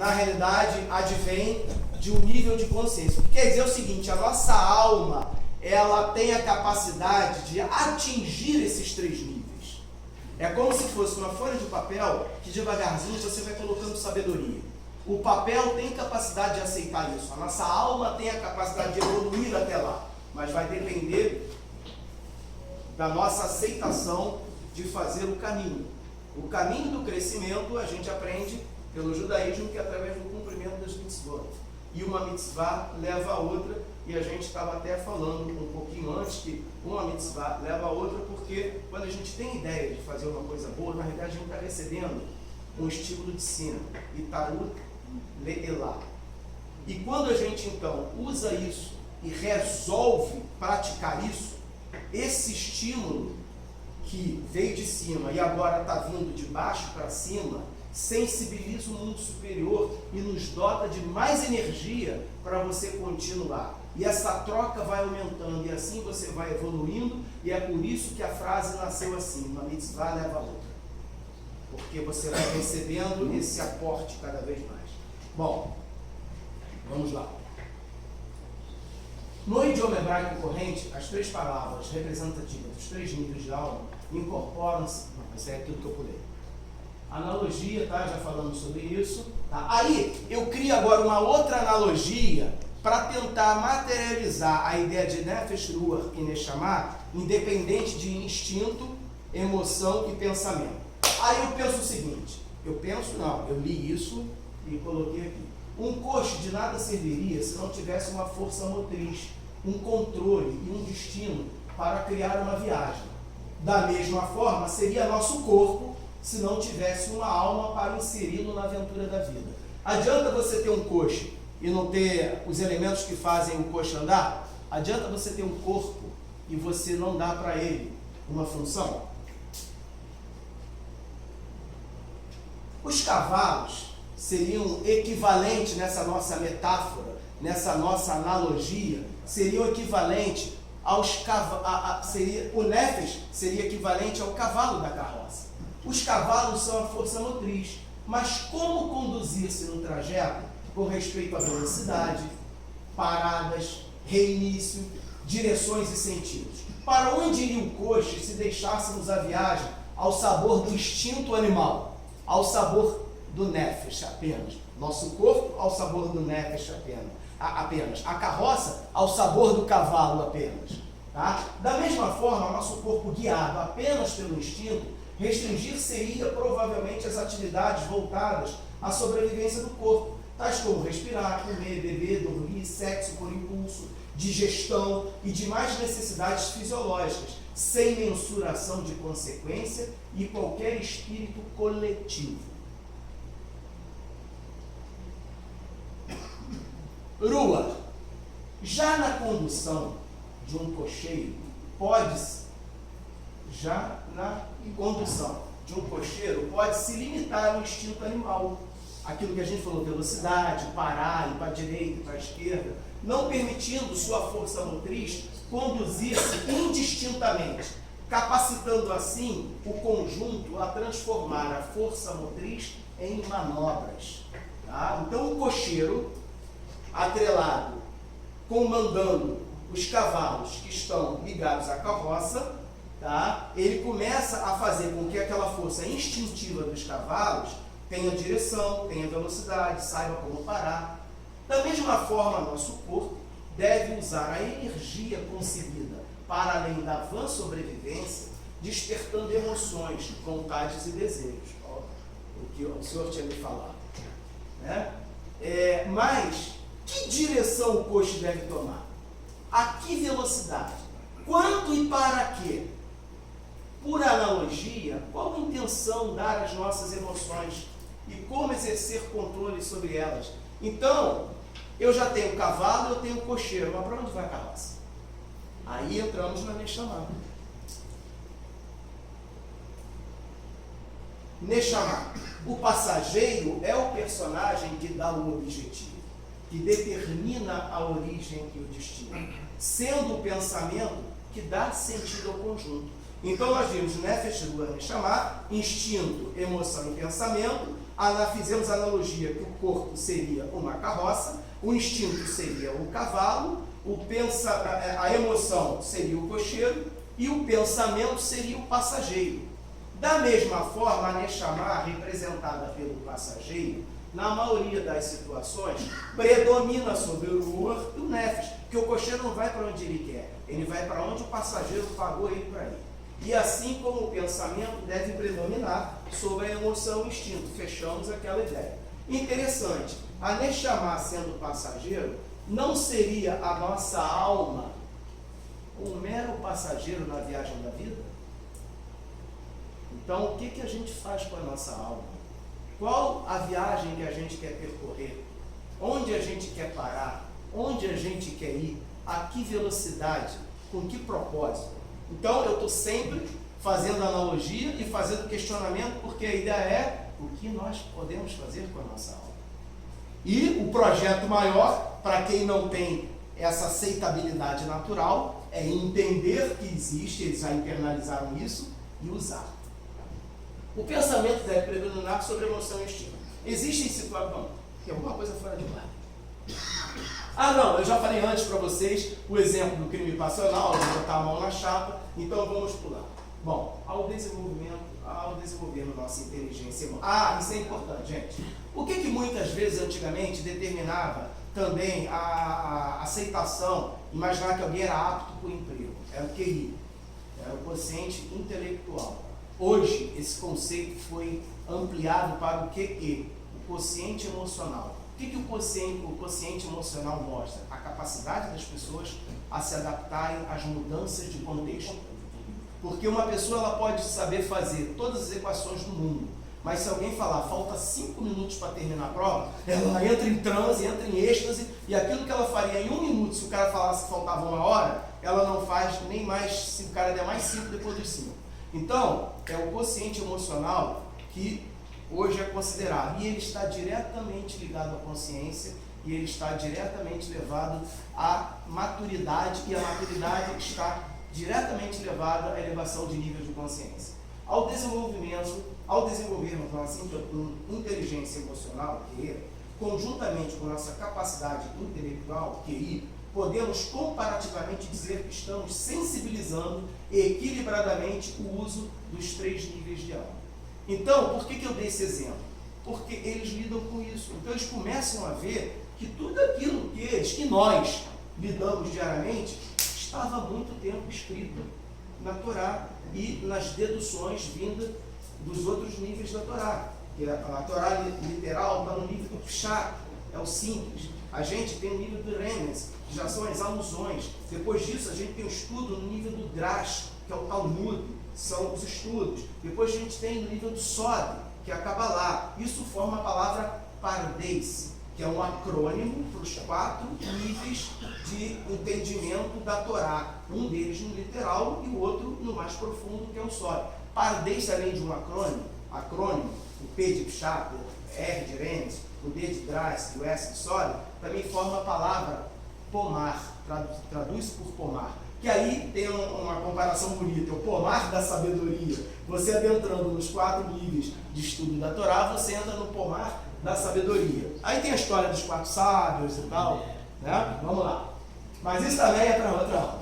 na realidade, advém de um nível de consciência. O que quer dizer o seguinte, a nossa alma, ela tem a capacidade de atingir esses 3 níveis. É como se fosse uma folha de papel que devagarzinho você vai colocando sabedoria. O papel tem capacidade de aceitar isso. A nossa alma tem a capacidade de evoluir até lá. Mas vai depender da nossa aceitação de fazer o caminho. O caminho do crescimento a gente aprende pelo judaísmo, que é através do cumprimento das mitzvot. E uma mitzvah leva a outra, e a gente estava até falando um pouquinho antes que uma mitzvah leva a outra, porque quando a gente tem ideia de fazer uma coisa boa, na realidade a gente está recebendo um estímulo de cima, Itaú Le'elá. E quando a gente então usa isso e resolve praticar isso, esse estímulo que veio de cima e agora está vindo de baixo para cima, sensibiliza o mundo superior e nos dota de mais energia para você continuar. E essa troca vai aumentando e assim você vai evoluindo, e é por isso que a frase nasceu assim, uma mitzvah leva a outra. Porque você vai recebendo esse aporte cada vez mais. Bom, vamos lá. No idioma hebraico corrente, as 3 palavras representativas dos 3 níveis de alma incorporam-se. Não, isso é aquilo que eu pulei. Analogia, tá? Já falamos sobre isso. Tá? Aí, eu crio agora uma outra analogia para tentar materializar a ideia de Nefesh Ruach e Neshama, independente de instinto, emoção e pensamento. Aí eu penso o seguinte, eu li isso e coloquei aqui. Um coche de nada serviria se não tivesse uma força motriz, um controle e um destino para criar uma viagem. Da mesma forma, seria nosso corpo se não tivesse uma alma para inseri-lo na aventura da vida. Adianta você ter um coche e não ter os elementos que fazem o coche andar? Adianta você ter um corpo e você não dar para ele uma função? Os cavalos seriam equivalentes nessa nossa metáfora, nessa nossa analogia, seriam equivalentes aos o Nefesh seria equivalente ao cavalo da carroça. Os cavalos são a força motriz, mas como conduzir-se no trajeto com respeito à velocidade, paradas, reinício, direções e sentidos? Para onde iria o coche se deixássemos a viagem ao sabor do instinto animal, ao sabor do Nefesh apenas? Nosso corpo ao sabor do Nefesh apenas. A carroça ao sabor do cavalo apenas. Tá? Da mesma forma, nosso corpo guiado apenas pelo instinto, restringir-se-ia provavelmente as atividades voltadas à sobrevivência do corpo, tais como respirar, comer, beber, dormir, sexo por impulso, digestão e demais necessidades fisiológicas, sem mensuração de consequência e qualquer espírito coletivo. Ruach, já na condução de um cocheiro, pode-se limitar ao instinto animal. Aquilo que a gente falou, velocidade, parar, ir para a direita, para a esquerda, não permitindo sua força motriz conduzir-se indistintamente, capacitando assim o conjunto a transformar a força motriz em manobras. Tá? Então o cocheiro, atrelado, comandando os cavalos que estão ligados à carroça, tá? Ele começa a fazer com que aquela força instintiva dos cavalos tenha direção, tenha velocidade, saiba como parar. Da mesma forma, nosso corpo deve usar a energia concebida para além da vã sobrevivência, despertando emoções, vontades e desejos. Ó, o que o senhor tinha me falado. Né? Mas que direção o coche deve tomar? A que velocidade? Quanto e para quê? Por analogia, qual a intenção dar às nossas emoções e como exercer controle sobre elas? Então, eu já tenho cavalo, eu tenho cocheiro, mas para onde vai a carroça? Aí entramos na Neshama. Neshama, o passageiro é o personagem que dá o objetivo, que determina a origem e o destino, sendo o pensamento que dá sentido ao conjunto. Então nós vimos Nefesh Ruach Neshama, instinto, emoção e pensamento, Fizemos a analogia que o corpo seria uma carroça, o instinto seria o cavalo, a emoção seria o cocheiro e o pensamento seria o passageiro. Da mesma forma, a Neshama, representada pelo passageiro, na maioria das situações, predomina sobre o Ruach e o Nefesh, porque o cocheiro não vai para onde ele quer, ele vai para onde o passageiro pagou ele para ir. E assim como o pensamento deve predominar sobre a emoção e o instinto. Fechamos aquela ideia. Interessante, a Neshama sendo passageiro, não seria a nossa alma um mero passageiro na viagem da vida? Então, o que a gente faz com a nossa alma? Qual a viagem que a gente quer percorrer? Onde a gente quer parar? Onde a gente quer ir? A que velocidade? Com que propósito? Então, eu estou sempre fazendo analogia e fazendo questionamento, porque a ideia é o que nós podemos fazer com a nossa alma. E o projeto maior, para quem não tem essa aceitabilidade natural, é entender que existe, eles já internalizaram isso, e usar. O pensamento deve predominar sobre a emoção e o instinto. Existem situações, tem alguma coisa fora de lugar. Não, eu já falei antes para vocês o exemplo do crime passional, de botar a mão na chapa, então vamos pular. Bom, ao desenvolvermos nossa inteligência emocional. Isso é importante, gente. O que muitas vezes antigamente determinava também a aceitação, imaginar que alguém era apto para o emprego? Era o QI, era o quociente intelectual. Hoje, esse conceito foi ampliado para o QE, o quociente emocional. O que o quociente emocional mostra? A capacidade das pessoas a se adaptarem às mudanças de contexto. Porque uma pessoa ela pode saber fazer todas as equações do mundo, mas se alguém falar, falta 5 minutos para terminar a prova, ela entra em transe, entra em êxtase, e aquilo que ela faria em 1 minuto, se o cara falasse que faltava 1 hora, ela não faz nem mais, se o cara der mais 5 depois dos 5. Então, é o quociente emocional que hoje é considerado, e ele está diretamente ligado à consciência, e ele está diretamente levado à maturidade, e a maturidade está diretamente levada à elevação de nível de consciência. Ao desenvolvermos nossa inteligência emocional, QE, conjuntamente com nossa capacidade intelectual, QI, podemos comparativamente dizer que estamos sensibilizando equilibradamente o uso dos 3 níveis de alma. Então, por que eu dei esse exemplo? Porque eles lidam com isso. Então, eles começam a ver que tudo aquilo que nós lidamos diariamente, estava há muito tempo escrito na Torá e nas deduções vindas dos outros níveis da Torá. A Torá literal está no nível do Pshat, é o simples. A gente tem o nível do Remes, que já são as alusões. Depois disso, a gente tem o estudo no nível do Drash, que é o Talmud, são os estudos. Depois a gente tem no nível do Sod, que é a Kabbalah. Isso forma a palavra Pardes, que é um acrônimo para os 4 níveis de entendimento da Torá. Um deles no literal e o outro no mais profundo, que é o Sod. Pardes, além de um acrônimo, o P de Pshat, o R de Remes, o D de Drash e o S de Sod, também forma a palavra pomar, traduz por pomar. Que aí tem uma comparação bonita, o pomar da sabedoria. Você adentrando nos 4 níveis de estudo da Torá, você entra no pomar da sabedoria. Aí tem a história dos 4 sábios e tal, né? Vamos lá. Mas isso também é para outra aula.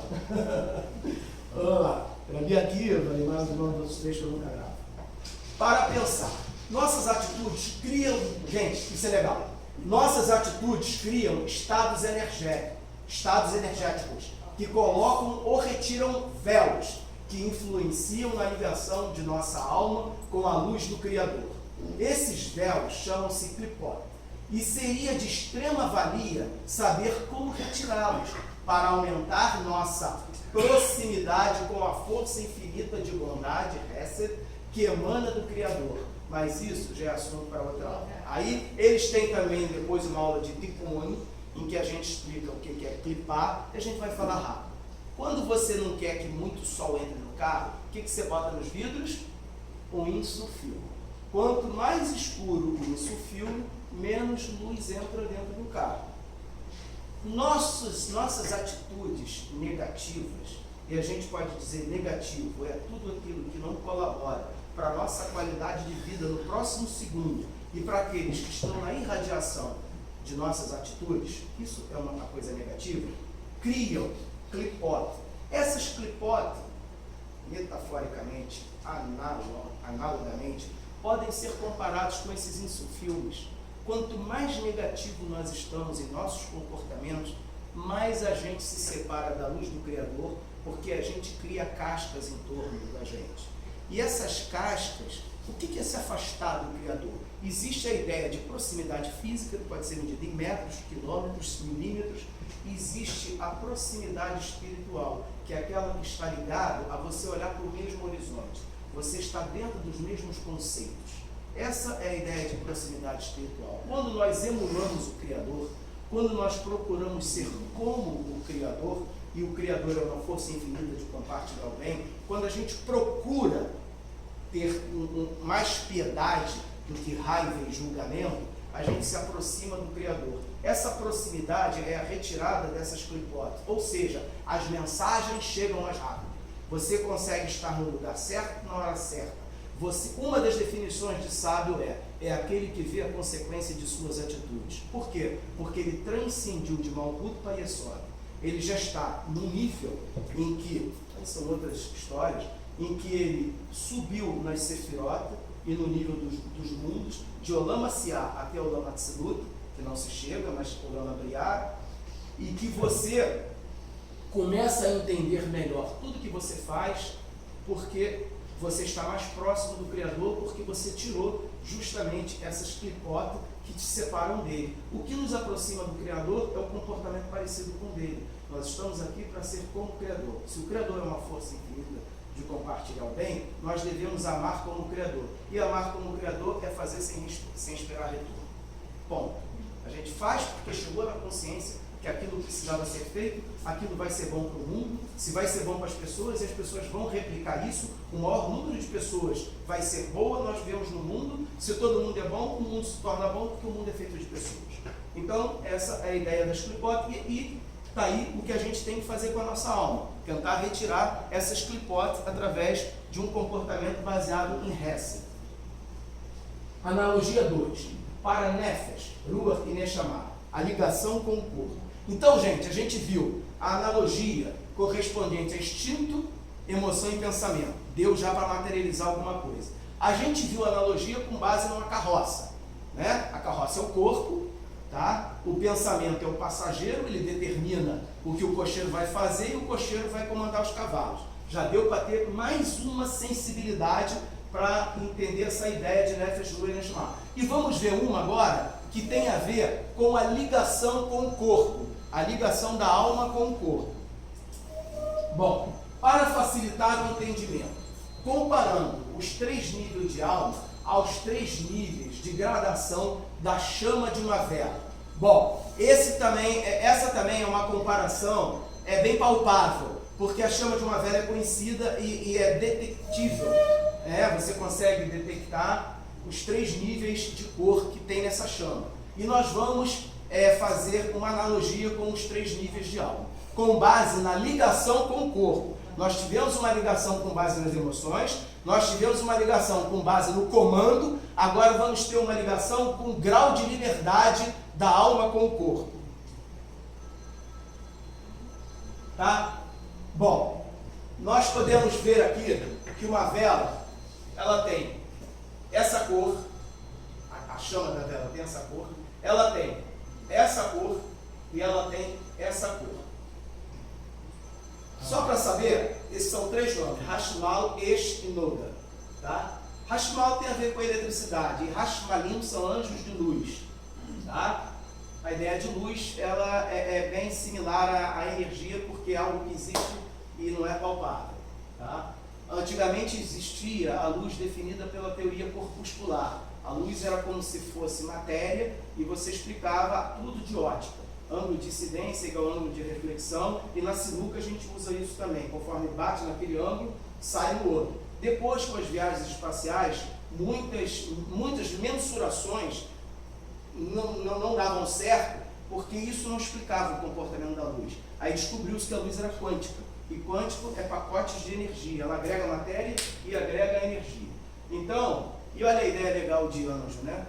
Vamos lá. Eu vi aqui, eu falei mais o nome dos trechos que eu nunca gravo. Para pensar. Nossas atitudes criam, gente, isso é legal. Nossas atitudes criam estados energéticos que colocam ou retiram véus que influenciam na ligação de nossa alma com a luz do Criador. Esses véus chamam-se clipot, e seria de extrema valia saber como retirá-los para aumentar nossa proximidade com a força infinita de bondade, Hesed, que emana do Criador. Mas isso já é assunto para outra aula. Aí eles têm também depois uma aula de Tikkun, em que a gente explica o que é clipar, e a gente vai falar rápido. Quando você não quer que muito sol entre no carro, o que você bota nos vidros? Um insufilme. Quanto mais escuro o insufilme, menos luz entra dentro do carro. Nossas atitudes negativas, e a gente pode dizer negativo, é tudo aquilo que não colabora para a nossa qualidade de vida no próximo segundo, e para aqueles que estão na irradiação de nossas atitudes, isso é uma coisa negativa, criam clipote. Essas clipote, metaforicamente, analogamente, podem ser comparados com esses infilmes. Quanto mais negativo nós estamos em nossos comportamentos, mais a gente se separa da luz do Criador, porque a gente cria cascas em torno da gente. E essas cascas, o que é se afastar do Criador? Existe a ideia de proximidade física, que pode ser medida em metros, quilômetros, milímetros. Existe a proximidade espiritual, que é aquela que está ligada a você olhar para o mesmo horizonte. Você está dentro dos mesmos conceitos. Essa é a ideia de proximidade espiritual. Quando nós emulamos o Criador, quando nós procuramos ser como o Criador, e o Criador é uma força infinita de compartilhar o bem, quando a gente procura ter mais piedade do que raiva e julgamento, a gente se aproxima do Criador. Essa proximidade é a retirada dessas clipotes, ou seja, as mensagens chegam mais rápido. Você consegue estar no lugar certo na hora certa. Uma das definições de sábio é aquele que vê a consequência de suas atitudes. Por quê? Porque ele transcendiu de Malkut para Yesod. Ele já está num nível em que, são outras histórias, em que ele subiu nas Sefirot e no nível dos mundos, de Olam Asiá até Olam Atzilut, que não se chega, mas Olam Abriá, e que você começa a entender melhor tudo que você faz, porque você está mais próximo do Criador, porque você tirou justamente essas clipotas que te separam dele. O que nos aproxima do Criador é o comportamento parecido com o dele. Nós estamos aqui para ser como o Criador. Se o Criador é uma força infinita de compartilhar o bem, nós devemos amar como o Criador. E amar como o Criador é fazer sem esperar retorno. Ponto. A gente faz porque chegou na consciência que aquilo precisava ser feito, aquilo vai ser bom para o mundo, se vai ser bom para as pessoas, e as pessoas vão replicar isso, o maior número de pessoas vai ser boa, nós vemos no mundo, se todo mundo é bom, o mundo se torna bom, porque o mundo é feito de pessoas. Então, essa é a ideia das clipotes, e está aí o que a gente tem que fazer com a nossa alma, tentar retirar essas clipotes através de um comportamento baseado em Hesed. Analogia 2, para Nefesh, Ruach e Neshama, a ligação com o corpo. Então, gente, a gente viu a analogia correspondente a instinto, emoção e pensamento. Deu já para materializar alguma coisa. A gente viu a analogia com base numa carroça, né? A carroça é o corpo, tá? O pensamento é o passageiro, ele determina o que o cocheiro vai fazer e o cocheiro vai comandar os cavalos. Já deu para ter mais uma sensibilidade para entender essa ideia de Nefesh, Ruach e Neshama. E vamos ver uma agora que tem a ver com a ligação com o corpo, a ligação da alma com o corpo. Bom, para facilitar o entendimento, comparando os 3 níveis de alma aos 3 níveis de gradação da chama de uma vela. Bom, essa também é uma comparação bem palpável, porque a chama de uma vela é conhecida e é detectível. Você consegue detectar os 3 níveis de cor que tem nessa chama. E nós vamos fazer uma analogia com os 3 níveis de alma, com base na ligação com o corpo. Nós tivemos uma ligação com base nas emoções, nós tivemos uma ligação com base no comando, agora vamos ter uma ligação com o grau de liberdade da alma com o corpo. Tá? Bom, nós podemos ver aqui que uma vela, ela tem essa cor, a chama da vela tem essa cor, ela tem essa cor e ela tem essa cor. Só para saber, esses são 3 nomes, Hashmal, Esh e Noda. Tá? Hashmal tem a ver com a eletricidade e Hashmalim são anjos de luz. Tá? A ideia de luz ela é bem similar à energia, porque é algo que existe e não é palpável. Tá? Antigamente existia a luz definida pela teoria corpuscular. A luz era como se fosse matéria e você explicava tudo de ótica. Ângulo de incidência igual ao ângulo de reflexão, e na sinuca a gente usa isso também. Conforme bate naquele ângulo, sai no outro. Depois, com as viagens espaciais, muitas mensurações não davam certo, porque isso não explicava o comportamento da luz. Aí descobriu-se que a luz era quântica. E quântico é pacotes de energia. Ela agrega matéria e agrega energia. Então, e olha a ideia legal de anjo, né?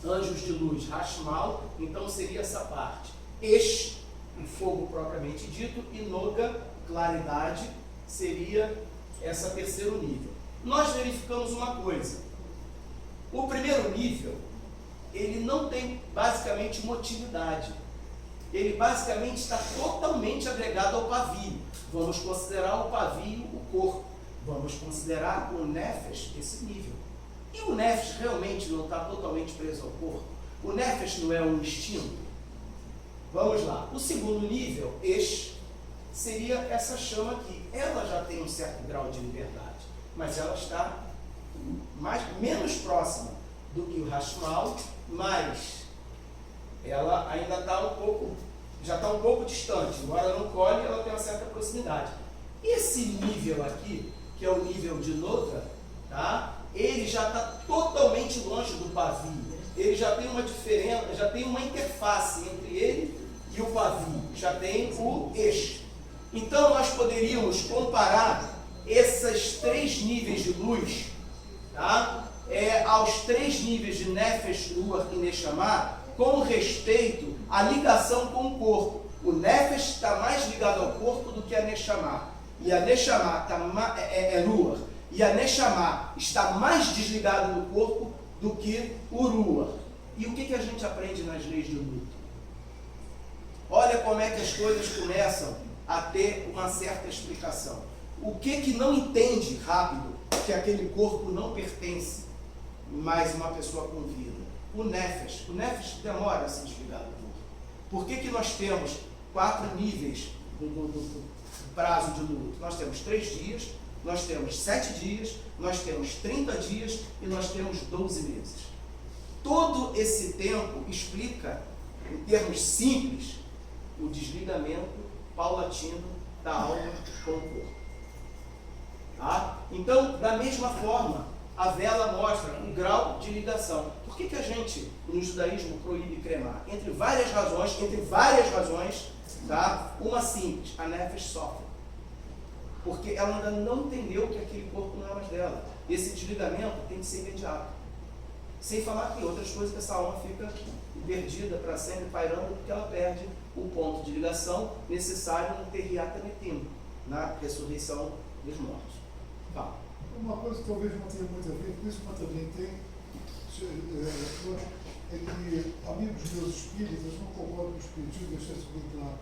anjos de luz, Hashmal, então seria essa parte. Esh, o fogo propriamente dito, e Noga, claridade, seria esse terceiro nível. Nós verificamos uma coisa. O primeiro nível, ele não tem basicamente motilidade. Ele basicamente está totalmente agregado ao pavio. Vamos considerar o pavio o corpo. Vamos considerar o Nefesh esse nível. E o Nefesh realmente não está totalmente preso ao corpo? O Nefesh não é um instinto? Vamos lá. O segundo nível, Esh, seria essa chama aqui. Ela já tem um certo grau de liberdade, mas ela está menos próxima do que o Hashmal, mas ela ainda está já está um pouco distante. Embora ela não colhe, ela tem uma certa proximidade. Esse nível aqui, que é o nível de Noga, tá? Ele já está totalmente longe do pavio. Ele já tem uma diferença, já tem uma interface entre ele e o pavio. Já tem o eixo. Então nós poderíamos comparar esses três níveis de luz, tá? Aos três níveis de Nefesh, Ruach e Neshama, com respeito à ligação com o corpo. O Nefesh está mais ligado ao corpo do que a Neshama. E a Neshama é Ruach. E a Neshama está mais desligada do corpo do que o Ruach. E o que a gente aprende nas leis do luto? Olha como é que as coisas começam a ter uma certa explicação. O que não entende rápido que aquele corpo não pertence mais uma pessoa com vida? O Nefesh. O Nefesh demora a se desligar do corpo. Por que nós temos 4 níveis do prazo de luto? Nós temos 3 dias, nós temos 7 dias, nós temos 30 dias e nós temos 12 meses. Todo esse tempo explica, em termos simples, o desligamento paulatino da alma com o corpo. Tá? Então, da mesma forma, a vela mostra um grau de ligação. Por que a gente, no judaísmo, proíbe cremar? Entre várias razões, tá? Uma simples, a Nefesh sofre. Porque ela ainda não entendeu que aquele corpo não é mais dela. Esse desligamento tem que ser imediato. Sem falar que tem outras coisas que essa alma fica perdida para sempre, pairando, porque ela perde o ponto de ligação necessário no Terriata Netim, na ressurreição dos mortos. Tá. Uma coisa que talvez não tenha muito a ver, por isso que também tem, é que amigos meus espíritas, não concordo com o espiritismo, deixar isso bem claro,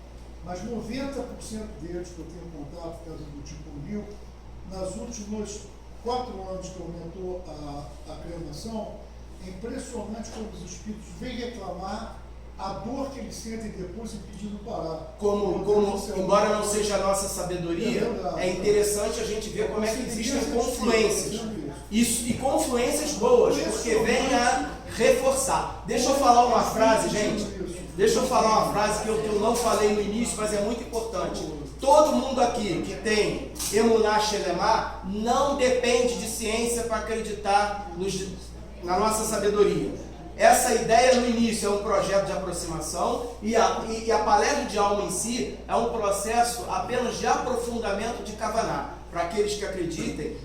mas 90% deles que eu tenho contato, por causa do tipo 1000, nas últimos 4 anos que aumentou a cremação, é impressionante como os espíritos vêm reclamar a dor que eles sentem depois impedindo parar. Embora não seja a nossa sabedoria, é interessante a gente ver como é que existem confluências. Isso, e confluências boas, porque vem a reforçar. Deixa eu falar uma frase, gente. Deixa eu falar uma frase que eu não falei no início, mas é muito importante. Todo mundo aqui que tem Emuná Shelemá não depende de ciência para acreditar na nossa sabedoria. Essa ideia no início é um projeto de aproximação e a palestra de alma em si é um processo apenas de aprofundamento de Kavaná. Para aqueles que acreditem,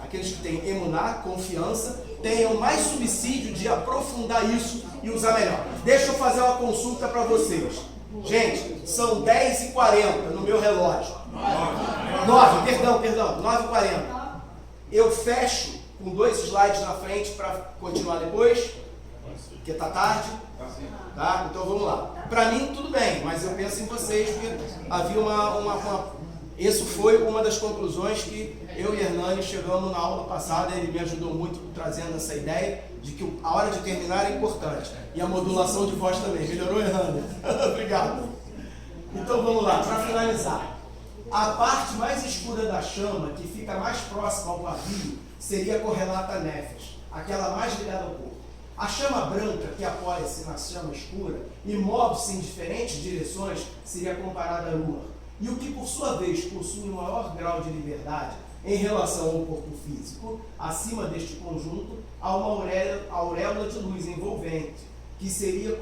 aqueles que têm emuná, confiança, tenham mais subsídio de aprofundar isso e usar melhor. Deixa eu fazer uma consulta para vocês. Gente, são 10h40 no meu relógio. 9h40. Eu fecho com 2 slides na frente para continuar depois, porque está tarde, tá? Então vamos lá. Para mim tudo bem, mas eu penso em vocês, porque havia isso foi uma das conclusões que eu e Hernani chegamos na aula passada. Ele me ajudou muito trazendo essa ideia de que a hora de terminar é importante, e a modulação de voz também. Melhorou, Hernani? Obrigado. Então vamos lá, para finalizar. A parte mais escura da chama, que fica mais próxima ao pavio, seria correlata a Nefesh, aquela mais ligada ao corpo. A chama branca, que apoia-se na chama escura e move-se em diferentes direções, seria comparada a Ruach. E o que, por sua vez, possui um maior grau de liberdade em relação ao corpo físico, acima deste conjunto, há uma auréola de luz envolvente, que seria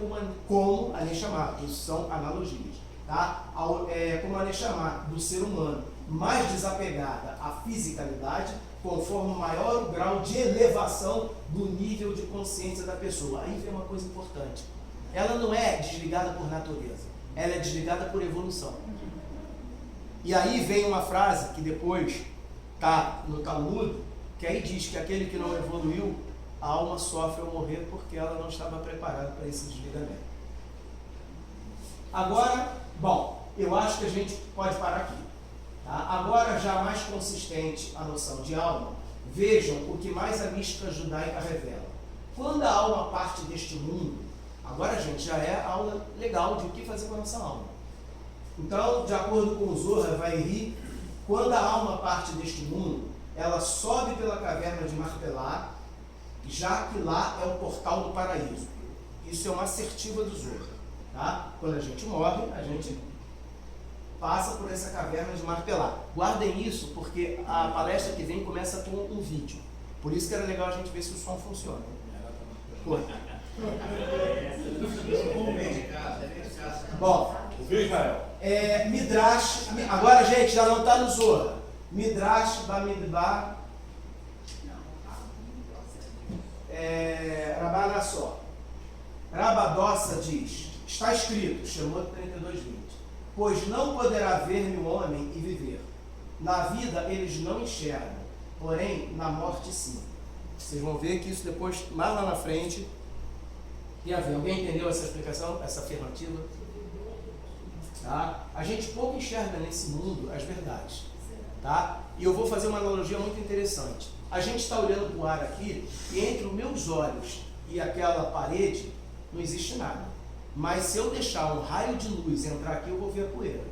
como a Neshama, isso são analogias, tá? Como a Neshama do ser humano, mais desapegada à fisicalidade, conforme maior o grau de elevação do nível de consciência da pessoa. Aí vem uma coisa importante. Ela não é desligada por natureza, ela é desligada por evolução. E aí vem uma frase que depois está no Talmud, que aí diz que aquele que não evoluiu, a alma sofre ao morrer porque ela não estava preparada para esse desligamento. Agora, bom, eu acho que a gente pode parar aqui. Tá? Agora, já mais consistente a noção de alma, vejam o que mais a mística judaica revela. Quando a alma parte deste mundo, agora, gente, já é aula legal de o que fazer com a nossa alma. Então, de acordo com o Zohar Vairi, quando a alma parte deste mundo, ela sobe pela caverna de Marpelá, já que lá é o portal do paraíso. Isso é uma assertiva do Zohar. Tá? Quando a gente morre, a gente passa por essa caverna de Marpelá. Guardem isso, porque a palestra que vem começa com um vídeo. Por isso que era legal a gente ver se o som funciona. Pô. Bom, Midrash, agora, gente, já não está no Zohar. Midrash Bamidbar Rabanassó. Rabadossa diz, está escrito, Shemot 32:20, pois não poderá ver-me o homem e viver. Na vida eles não enxergam, porém na morte sim. Vocês vão ver que isso depois, mais lá na frente, tem a ver. Alguém entendeu essa explicação, essa afirmativa? Tá? A gente pouco enxerga nesse mundo as verdades. Tá? E eu vou fazer uma analogia muito interessante. A gente está olhando para o ar aqui e entre os meus olhos e aquela parede não existe nada. Mas se eu deixar um raio de luz entrar aqui, eu vou ver a poeira.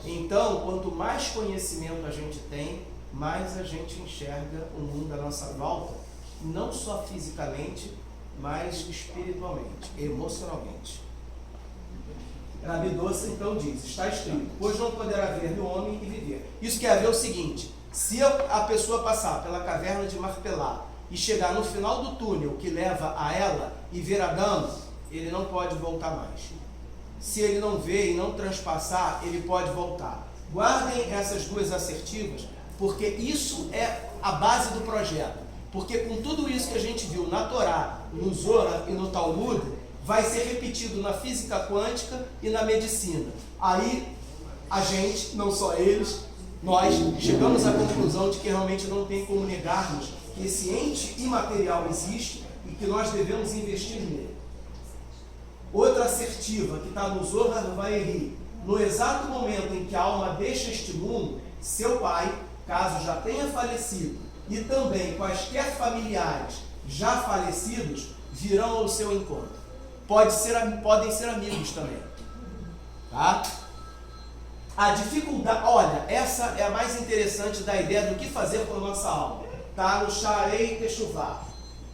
Então, quanto mais conhecimento a gente tem, mais a gente enxerga o mundo à nossa volta, não só fisicamente, mas espiritualmente, emocionalmente. Rabi Dossa então diz, está escrito, pois não poderá ver no homem e viver. Isso quer dizer o seguinte, se a pessoa passar pela caverna de Marpelá e chegar no final do túnel que leva a ela e ver Adão, ele não pode voltar mais. Se ele não vê e não transpassar, ele pode voltar. Guardem essas duas assertivas, porque isso é a base do projeto. Porque com tudo isso que a gente viu na Torá, no Zohar e no Talmud, vai ser repetido na física quântica e na medicina. Aí, a gente, não só eles, nós chegamos à conclusão de que realmente não tem como negarmos que esse ente imaterial existe e que nós devemos investir nele. Outra assertiva que está no Zohar Vairi, no exato momento em que a alma deixa este mundo, seu pai, caso já tenha falecido, e também quaisquer familiares já falecidos, virão ao seu encontro. Podem ser amigos também. Tá? A dificuldade, olha, essa é a mais interessante da ideia do que fazer com a nossa alma. Está no Sharei Teshuvah.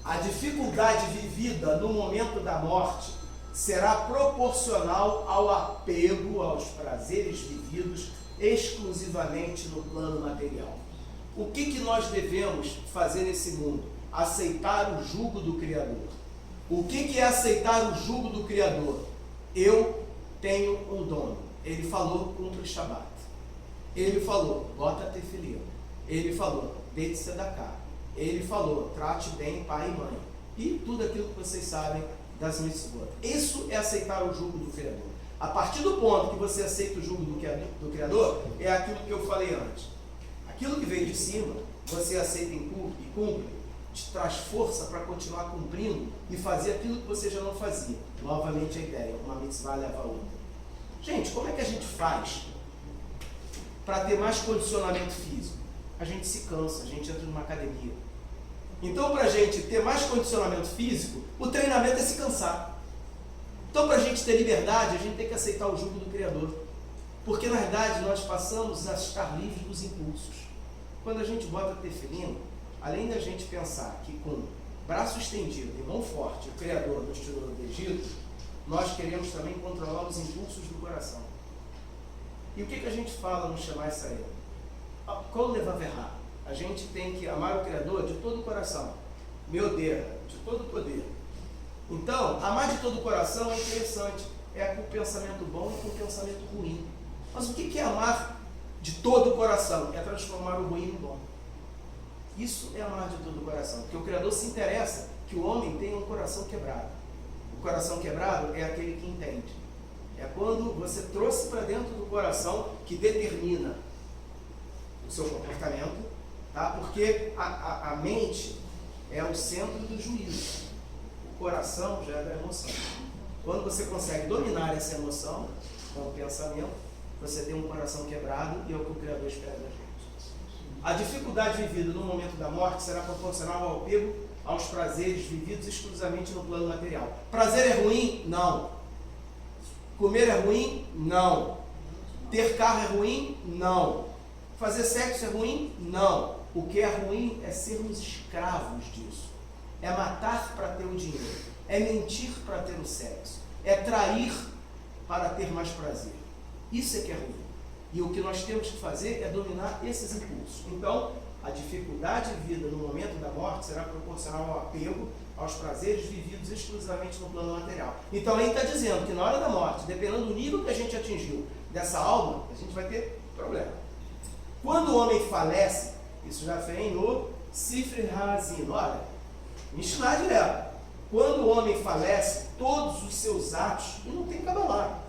A dificuldade vivida no momento da morte será proporcional ao apego aos prazeres vividos exclusivamente no plano material. O que nós devemos fazer nesse mundo? Aceitar o jugo do Criador. O que é aceitar o jugo do Criador? Eu tenho um dono. Ele falou, cumpre o Shabat. Ele falou, bota tefilim. Ele falou, dê tzedakah. Ele falou, trate bem pai e mãe. E tudo aquilo que vocês sabem das mitzvot. Isso é aceitar o jugo do Criador. A partir do ponto que você aceita o jugo do Criador, é aquilo que eu falei antes. Aquilo que vem de cima, você aceita e cumpre, te traz força para continuar cumprindo e fazer aquilo que você já não fazia. Novamente a ideia, uma mitzvah leva a outra. Gente, como é que a gente faz para ter mais condicionamento físico? A gente se cansa, a gente entra numa academia. Então, para a gente ter mais condicionamento físico, o treinamento é se cansar. Então, para a gente ter liberdade, a gente tem que aceitar o jugo do Criador. Porque, na verdade, nós passamos a estar livres dos impulsos. Quando a gente bota tefilim, além da gente pensar que com braço estendido e mão forte, o Criador nos tirou do Egito, nós queremos também controlar os impulsos do coração. E o que a gente fala no Shema Israel? Kol levaverá. A gente tem que amar o Criador de todo o coração. Meu Deus, de todo o poder. Então, amar de todo o coração é interessante. É com pensamento bom e com pensamento ruim. Mas o que é amar de todo o coração é transformar o ruim no bom. Isso é amar de todo o coração, porque o Criador se interessa que o homem tenha um coração quebrado. O coração quebrado é aquele que entende. É quando você trouxe para dentro do coração que determina o seu comportamento, tá? Porque a mente é o centro do juízo. O coração já é da emoção. Quando você consegue dominar essa emoção com o pensamento, você tem um coração quebrado e é o que o Criador espera da gente. A dificuldade vivida no momento da morte será proporcional ao apego aos prazeres vividos exclusivamente no plano material. Prazer é ruim? Não. Comer é ruim? Não. Ter carro é ruim? Não. Fazer sexo é ruim? Não. O que é ruim é sermos escravos disso. É matar para ter o dinheiro. É mentir para ter o sexo. É trair para ter mais prazer. Isso é que é ruim. E o que nós temos que fazer é dominar esses impulsos. Então, a dificuldade vivida no momento da morte será proporcional ao apego aos prazeres vividos exclusivamente no plano material. Então, ele está dizendo que na hora da morte, dependendo do nível que a gente atingiu dessa alma, a gente vai ter problema. Quando o homem falece, isso já vem no Sifre Hazino. Olha, Mishnah direto. Quando o homem falece, todos os seus atos, e não tem cabalá.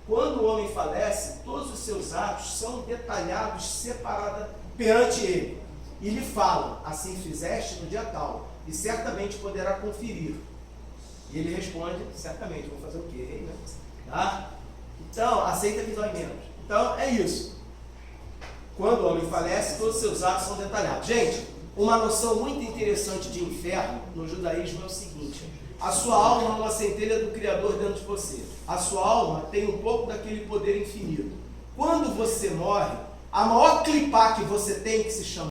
Quando o homem falece, todos os seus atos são detalhados, separados perante ele. E lhe falam, assim fizeste no dia tal, e certamente poderá conferir. E ele responde, certamente, vou fazer o quê? Né? Tá? Então, aceita que dói menos. Então, é isso. Quando o homem falece, todos os seus atos são detalhados. Gente, uma noção muito interessante de inferno no judaísmo é o seguinte: a sua alma é uma centelha do Criador dentro de você. A sua alma tem um pouco daquele poder infinito. Quando você morre, a maior clipá que você tem, que se chama